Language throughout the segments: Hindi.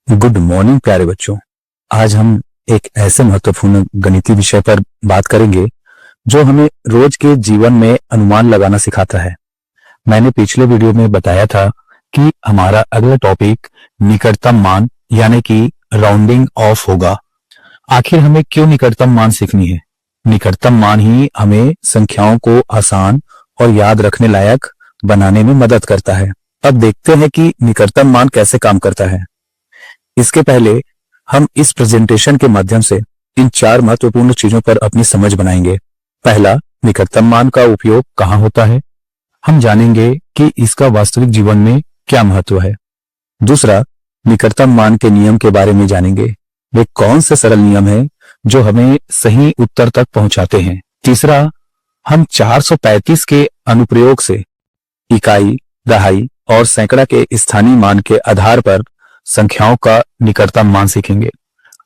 गुड मॉर्निंग प्यारे बच्चों। आज हम एक ऐसे महत्वपूर्ण गणितीय विषय पर बात करेंगे जो हमें रोज के जीवन में अनुमान लगाना सिखाता है। मैंने पिछले वीडियो में बताया था कि हमारा अगला टॉपिक निकटतम मान यानी कि राउंडिंग ऑफ होगा। आखिर हमें क्यों निकटतम मान सीखनी है? निकटतम मान ही हमें संख्याओं को आसान और याद रखने लायक बनाने में मदद करता है। अब देखते हैं कि निकटतम मान कैसे काम करता है। इसके पहले हम इस प्रेजेंटेशन के माध्यम से इन चार महत्वपूर्ण चीजों पर अपनी समझ बनाएंगे। पहला, निकटतम मान का उपयोग कहाँ होता है। हम जानेंगे कि इसका वास्तविक जीवन में क्या महत्व है। दूसरा, निकटतम मान के नियम के बारे में जानेंगे। वे कौन से सरल नियम हैं जो हमें सही उत्तर तक पहुंचाते हैं। तीसरा, हम 435 के अनुप्रयोग से इकाई, दहाई और सैकड़ा के स्थानीय मान के आधार पर संख्याओं का निकटतम मान सीखेंगे।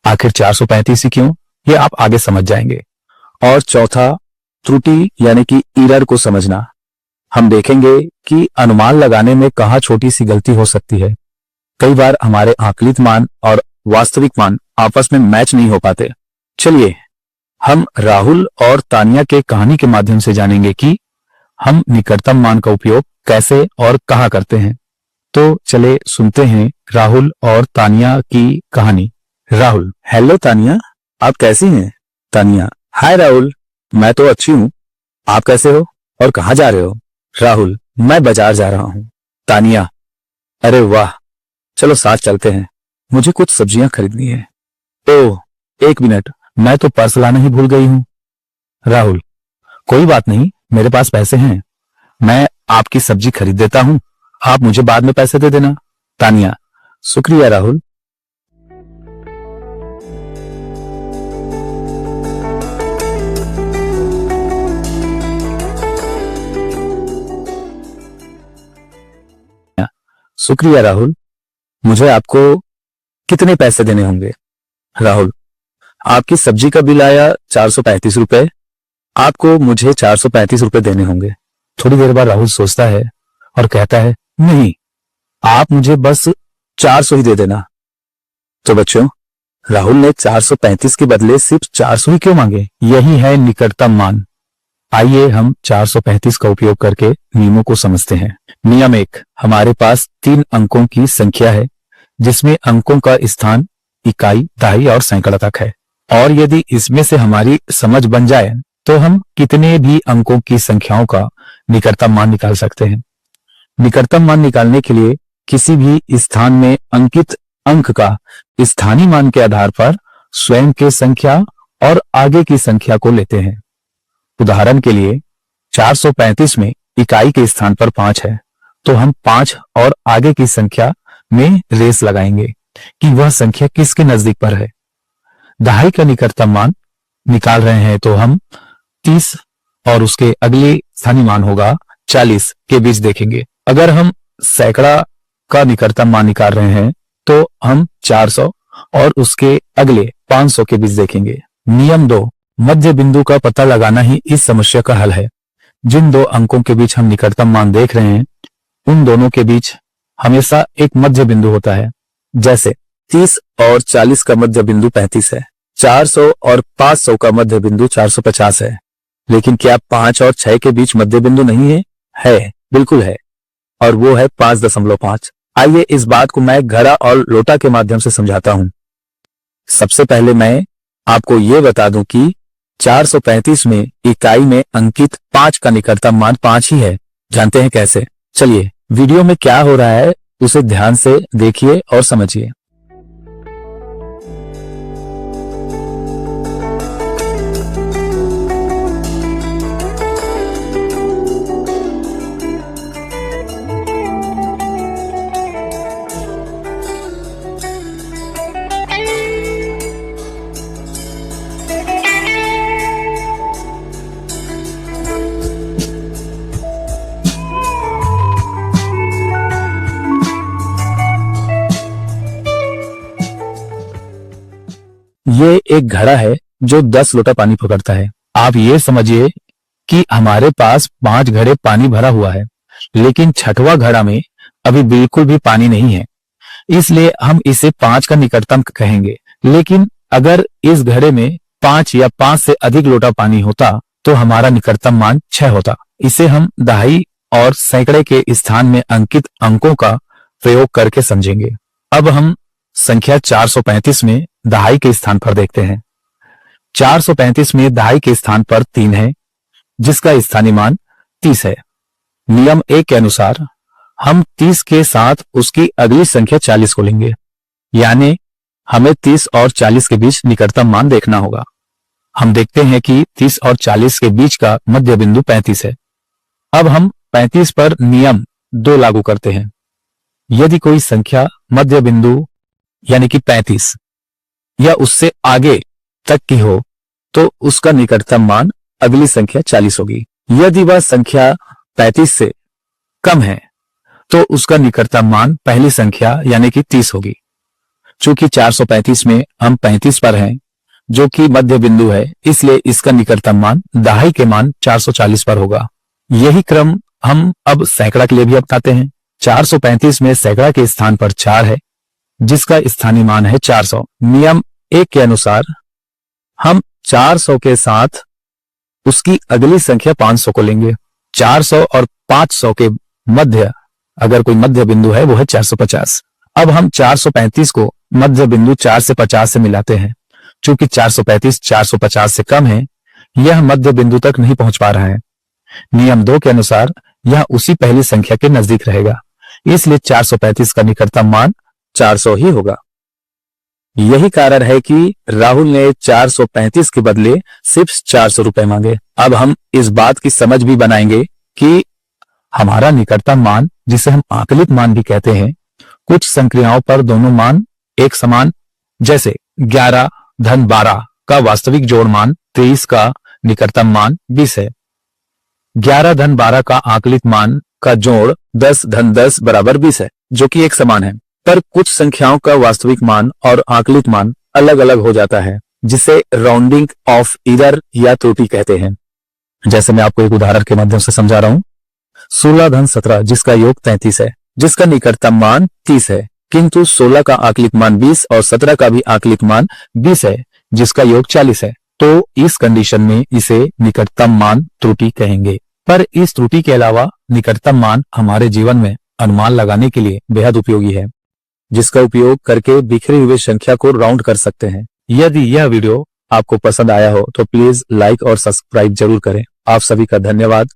आखिर 435 ही क्यों, ये आप आगे समझ जाएंगे। और चौथा, त्रुटि यानी कि एरर को समझना। हम देखेंगे कि अनुमान लगाने में कहाँ छोटी सी गलती हो सकती है। कई बार हमारे आकलित मान और वास्तविक मान आपस में मैच नहीं हो पाते। चलिए हम राहुल और तानिया के कहानी के माध्यम से जानेंगे कि हम निकटतम मान का उपयोग कैसे और कहाँ करते हैं। तो चले सुनते हैं राहुल और तानिया की कहानी। राहुल: हेलो तानिया, आप कैसी हैं? तानिया: हाय राहुल, मैं तो अच्छी हूँ, आप कैसे हो और कहाँ जा रहे हो? राहुल: मैं बाजार जा रहा हूँ। तानिया: अरे वाह, चलो साथ चलते हैं, मुझे कुछ सब्जियां खरीदनी है। ओह, एक मिनट, मैं तो पर्स लाना ही भूल गई हूँ। राहुल: कोई बात नहीं, मेरे पास पैसे हैं, मैं आपकी सब्जी खरीद देता हूँ, आप मुझे बाद में पैसे दे देना। तानिया: शुक्रिया राहुल। शुक्रिया राहुल, मुझे आपको कितने पैसे देने होंगे? राहुल: आपकी सब्जी का बिल आया 435 रुपए, आपको मुझे 435 रुपए देने होंगे। थोड़ी देर बाद राहुल सोचता है और कहता है, नहीं, आप मुझे बस 400 ही दे देना। तो बच्चों, राहुल ने 435 के बदले सिर्फ 400 ही क्यों मांगे? यही है निकटतम मान। आइए हम 435 का उपयोग करके नियमों को समझते हैं। नियम 1, हमारे पास 3 अंकों की संख्या है जिसमें अंकों का स्थान इकाई, दहाई और सैकड़ा तक है, और यदि इसमें से हमारी समझ बन जाए तो हम कितने भी अंकों की संख्याओं का निकटतम मान निकाल सकते हैं। निकटतम मान निकालने के लिए किसी भी स्थान में अंकित अंक का स्थानीय मान के आधार पर स्वयं के संख्या और आगे की संख्या को लेते हैं। उदाहरण के लिए 435 में इकाई के स्थान पर 5 है, तो हम 5 और आगे की संख्या में रेस लगाएंगे कि वह संख्या किसके नजदीक पर है। दहाई का निकटतम मान निकाल रहे हैं तो हम 30 और उसके अगले स्थानीय मान होगा 40 के बीच देखेंगे। अगर हम सैकड़ा का निकटतम मान निकाल रहे हैं तो हम 400 और उसके अगले 500 के बीच देखेंगे। नियम 2, मध्य बिंदु का पता लगाना ही इस समस्या का हल है। जिन दो अंकों के बीच हम निकटतम मान देख रहे हैं उन दोनों के बीच हमेशा एक मध्य बिंदु होता है। जैसे 30 और 40 का मध्य बिंदु 35 है, 400 और 500 का मध्य बिंदु 450 है। लेकिन क्या 5 और 6 के बीच मध्य बिंदु नहीं है? है, बिल्कुल है, और वो है 5.5। आइए इस बात को मैं घड़ा और लोटा के माध्यम से समझाता हूं। सबसे पहले मैं आपको ये बता दूं कि 435 में इकाई में अंकित 5 का निकटतम मान 5 ही है। जानते हैं कैसे? चलिए वीडियो में क्या हो रहा है उसे ध्यान से देखिए और समझिए। ये एक घड़ा है जो 10 लोटा पानी पकड़ता है। आप ये समझिए कि हमारे पास 5 घड़े पानी भरा हुआ है, लेकिन छठवां घड़ा में अभी बिल्कुल भी पानी नहीं है। इसलिए हम इसे 5 का निकटतम कहेंगे। लेकिन अगर इस घड़े में 5 या 5 से अधिक लोटा पानी होता तो हमारा निकटतम मान 6 होता। इसे हम दहाई और सैकड़े के स्थान में अंकित अंकों का प्रयोग करके समझेंगे। अब हम संख्या 435 में दहाई के स्थान पर देखते हैं। 435 में दहाई के स्थान पर 3 है, जिसका स्थानीय मान 30 है। नियम 1 के अनुसार हम 30 के साथ उसकी अगली संख्या 40 को लेंगे, यानी हमें 30 और 40 के बीच निकटतम मान देखना होगा। हम देखते हैं कि 30 और 40 के बीच का मध्य बिंदु 35 है। अब हम 35 पर नियम 2 लागू करते हैं। यदि कोई संख्या मध्य बिंदु यानी कि 35 या उससे आगे तक की हो तो उसका निकटतम मान अगली संख्या 40 होगी। यदि वह संख्या 35 से कम है तो उसका निकटतम मान पहली संख्या यानी कि 30 होगी। चूंकि 435 में हम 35 पर हैं, जो कि मध्य बिंदु है, इसलिए इसका निकटतम मान दहाई के मान 440 पर होगा। यही क्रम हम अब सैकड़ा के लिए भी अपनाते हैं। 435 में सैकड़ा के स्थान पर 4 है, जिसका स्थानीय मान है 400। नियम 1 के अनुसार हम 400 के साथ उसकी अगली संख्या 500 को लेंगे। 400 और 500 के मध्य अगर कोई मध्य बिंदु है वो है 450। अब हम 435 को मध्य बिंदु 4 से 50 से मिलाते हैं। चूंकि 435 450 से कम है, यह मध्य बिंदु तक नहीं पहुंच पा रहा है। नियम 2 के अनुसार यह उसी पहली संख्या के नजदीक रहेगा, इसलिए 435 का निकटतम मान 400 ही होगा। यही कारण है कि राहुल ने 435 के बदले सिर्फ 400 रुपए मांगे। अब हम इस बात की समझ भी बनाएंगे कि हमारा निकटतम मान, जिसे हम आकलित मान भी कहते हैं, कुछ संक्रियाओं पर दोनों मान एक समान, जैसे 11 धन 12 का वास्तविक जोड़ मान 23 का निकटतम मान 20 है। 11 धन 12 का आकलित मान का जोड़ 10 धन 10 बराबर 20 है, जो कि एक समान है। पर कुछ संख्याओं का वास्तविक मान और आकलित मान अलग अलग हो जाता है, जिसे राउंडिंग ऑफ ईरर या त्रुटि कहते हैं। जैसे मैं आपको एक उदाहरण के माध्यम से समझा रहा हूं। 16 धन 17 जिसका योग 33 है, जिसका निकटतम मान 30 है, किंतु 16 का आकलित मान 20 और 17 का भी आकलित मान 20 है, जिसका योग 40 है। तो इस कंडीशन में इसे निकटतम मान त्रुटि कहेंगे। पर इस त्रुटि के अलावा निकटतम मान हमारे जीवन में अनुमान लगाने के लिए बेहद उपयोगी है, जिसका उपयोग करके बिखरी हुई संख्या को राउंड कर सकते हैं। यदि यह वीडियो आपको पसंद आया हो तो प्लीज लाइक और सब्सक्राइब जरूर करें। आप सभी का धन्यवाद।